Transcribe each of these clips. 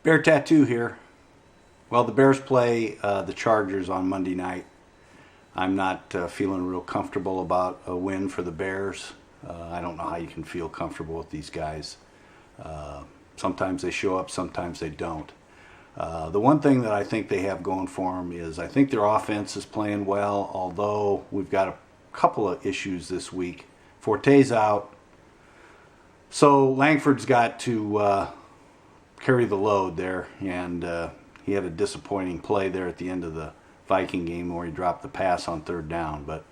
Bear Tattoo here. Well, the Bears play the Chargers on Monday night. I'm not feeling real comfortable about a win for the Bears. I don't know how you can feel comfortable with these guys. Sometimes they show up, sometimes they don't. The one thing that I think they have going for them is I think their offense is playing well, although we've got a couple of issues this week. Forte's out, so Langford's got to carry the load there, and he had a disappointing play there at the end of the Viking game where he dropped the pass on third down, but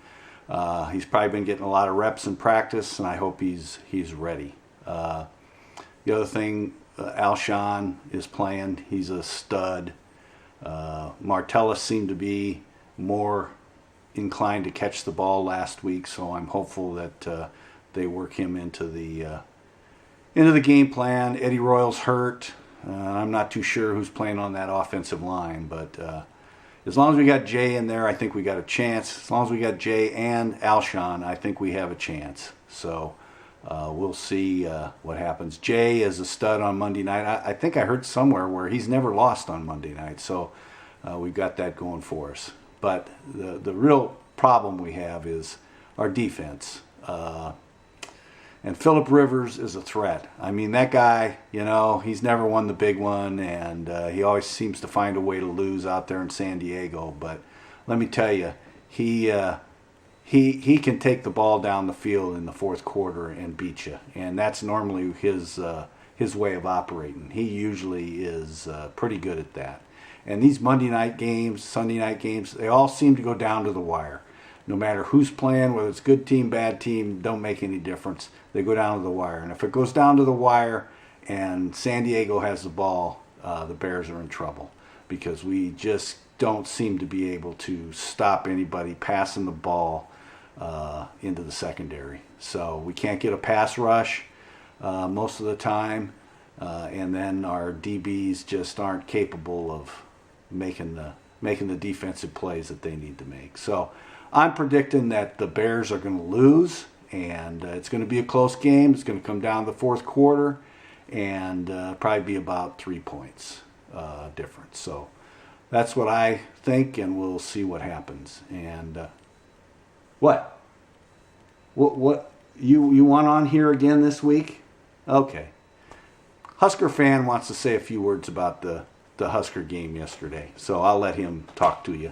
he's probably been getting a lot of reps in practice, and I hope he's ready. The other thing, Alshon is playing. He's a stud. Martellus seemed to be more inclined to catch the ball last week, so I'm hopeful that they work him into the game plan. Eddie Royal's hurt. I'm not too sure who's playing on that offensive line, but as long as we got Jay in there, I think we got a chance. As long as we got Jay and Alshon, I think we have a chance. So we'll see what happens. Jay is a stud on Monday night. I think I heard somewhere where he's never lost on Monday night, so we've got that going for us. But the real problem we have is our defense. And Phillip Rivers is a threat. I mean, that guy, he's never won the big one, and he always seems to find a way to lose out there in San Diego. But let me tell you, he can take the ball down the field in the fourth quarter and beat you, and that's normally his way of operating. He usually is pretty good at that. And these Monday night games, Sunday night games, they all seem to go down to the wire. No matter who's playing, whether it's good team, bad team, don't make any difference. They go down to the wire. And if it goes down to the wire and San Diego has the ball, the Bears are in trouble because we just don't seem to be able to stop anybody passing the ball into the secondary. So we can't get a pass rush most of the time, and then our DBs just aren't capable of making the defensive plays that they need to make. So I'm predicting that the Bears are going to lose, and it's going to be a close game. It's going to come down to the fourth quarter, and probably be about 3 points difference. So that's what I think, and we'll see what happens. And what you want on here again this week? Okay. Husker Fan wants to say a few words about the Husker game yesterday, so I'll let him talk to you.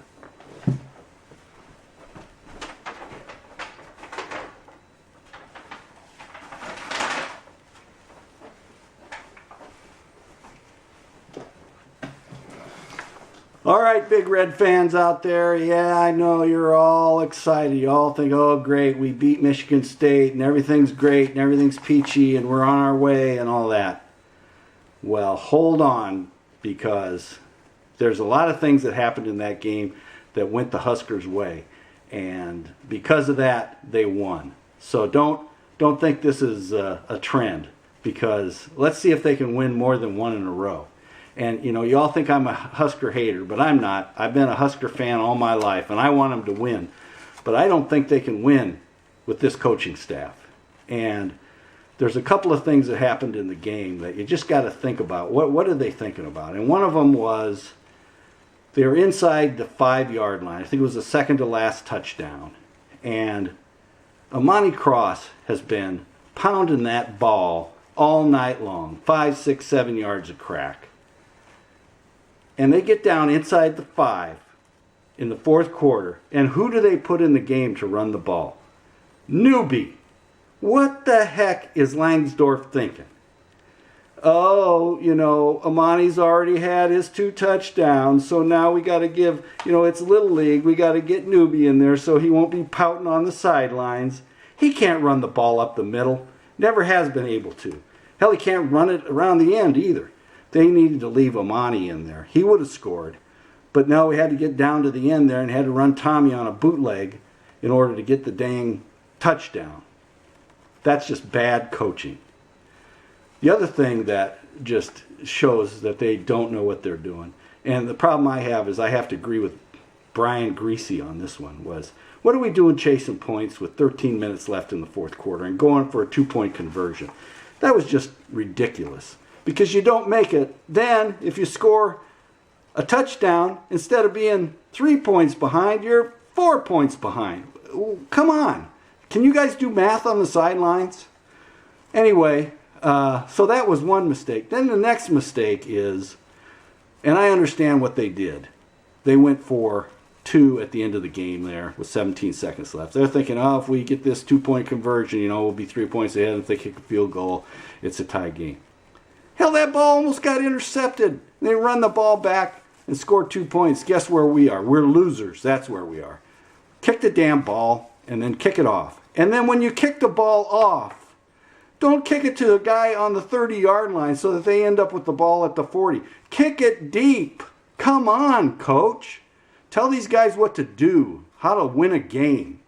All right, Big Red fans out there, yeah, I know you're all excited. You all think, oh, great, we beat Michigan State, and everything's great, and everything's peachy, and we're on our way, and all that. Well, hold on, because there's a lot of things that happened in that game that went the Huskers' way, and because of that, they won. So don't think this is a trend, because let's see if they can win more than one in a row. And, you all think I'm a Husker hater, but I'm not. I've been a Husker fan all my life, and I want them to win. But I don't think they can win with this coaching staff. And there's a couple of things that happened in the game that you just got to think about. What are they thinking about? And one of them was they were inside the 5-yard line. I think it was the second to last touchdown. And Amani Cross has been pounding that ball all night long, 5, 6, 7 yards a crack. And they get down inside the 5 in the fourth quarter. And who do they put in the game to run the ball? Newbie. What the heck is Langsdorff thinking? Oh, Amani's already had his 2 touchdowns, so now we got to give, it's Little League. We got to get Newbie in there so he won't be pouting on the sidelines. He can't run the ball up the middle. Never has been able to. Hell, he can't run it around the end either. They needed to leave Amani in there. He would have scored. But no, we had to get down to the end there and had to run Tommy on a bootleg in order to get the dang touchdown. That's just bad coaching. The other thing that just shows that they don't know what they're doing, and the problem I have is I have to agree with Brian Greasy on this one, was what are we doing chasing points with 13 minutes left in the fourth quarter and going for a 2-point conversion? That was just ridiculous. because you don't make it. Then, if you score a touchdown, instead of being 3 points behind, you're 4 points behind. Come on. Can you guys do math on the sidelines? Anyway, so that was one mistake. Then the next mistake is, and I understand what they did. They went for 2 at the end of the game there with 17 seconds left. They're thinking, oh, if we get this 2-point conversion, we'll be 3 points ahead. If they kick a field goal, it's a tie game. Hell, that ball almost got intercepted. They run the ball back and score 2 points. Guess where we are? We're losers. That's where we are. Kick the damn ball and then kick it off. And then when you kick the ball off, don't kick it to the guy on the 30-yard line so that they end up with the ball at the 40. Kick it deep. Come on, coach. Tell these guys what to do, how to win a game.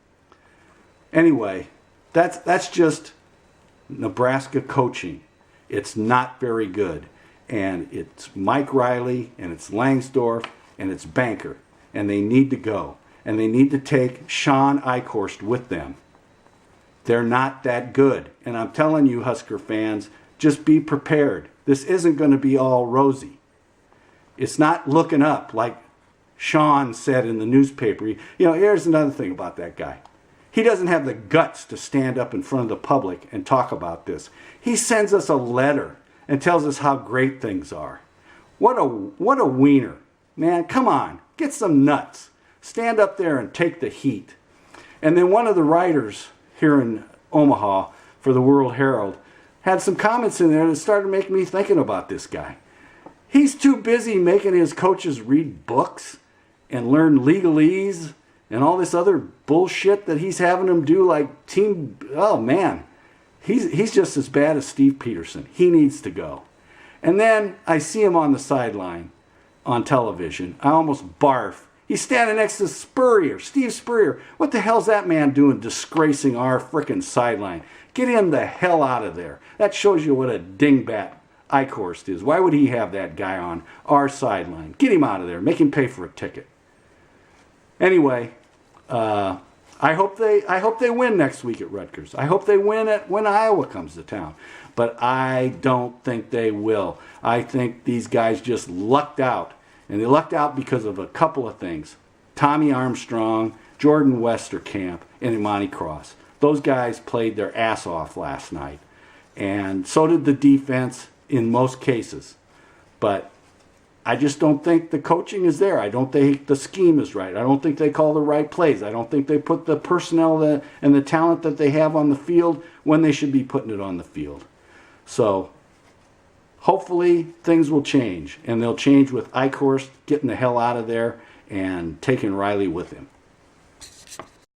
Anyway, that's just Nebraska coaching. It's not very good. And it's Mike Riley, and it's Langsdorf, and it's Banker. And they need to go. And they need to take Sean Eichhorst with them. They're not that good. And I'm telling you, Husker fans, just be prepared. This isn't going to be all rosy. It's not looking up like Sean said in the newspaper. Here's another thing about that guy. He doesn't have the guts to stand up in front of the public and talk about this. He sends us a letter and tells us how great things are. What a wiener. Man, come on. Get some nuts. Stand up there and take the heat. And then one of the writers here in Omaha for the World Herald had some comments in there that started making me thinking about this guy. He's too busy making his coaches read books and learn legalese and all this other bullshit that he's having them do, like team. Oh man, he's just as bad as Steve Peterson. He needs to go. And then I see him on the sideline on television. I almost barf. He's standing next to Spurrier, Steve Spurrier. What the hell's that man doing disgracing our frickin' sideline? Get him the hell out of there. That shows you what a dingbat Eichhorst is. Why would he have that guy on our sideline? Get him out of there. Make him pay for a ticket. Anyway, I hope they win next week at Rutgers. I hope they win when Iowa comes to town. But I don't think they will. I think these guys just lucked out. And they lucked out because of a couple of things. Tommy Armstrong, Jordan Westerkamp, and Imani Cross. Those guys played their ass off last night. And so did the defense in most cases. But I just don't think the coaching is there. I don't think the scheme is right. I don't think they call the right plays. I don't think they put the personnel and the talent that they have on the field when they should be putting it on the field. So hopefully things will change. And they'll change with Eichhorst getting the hell out of there and taking Riley with him.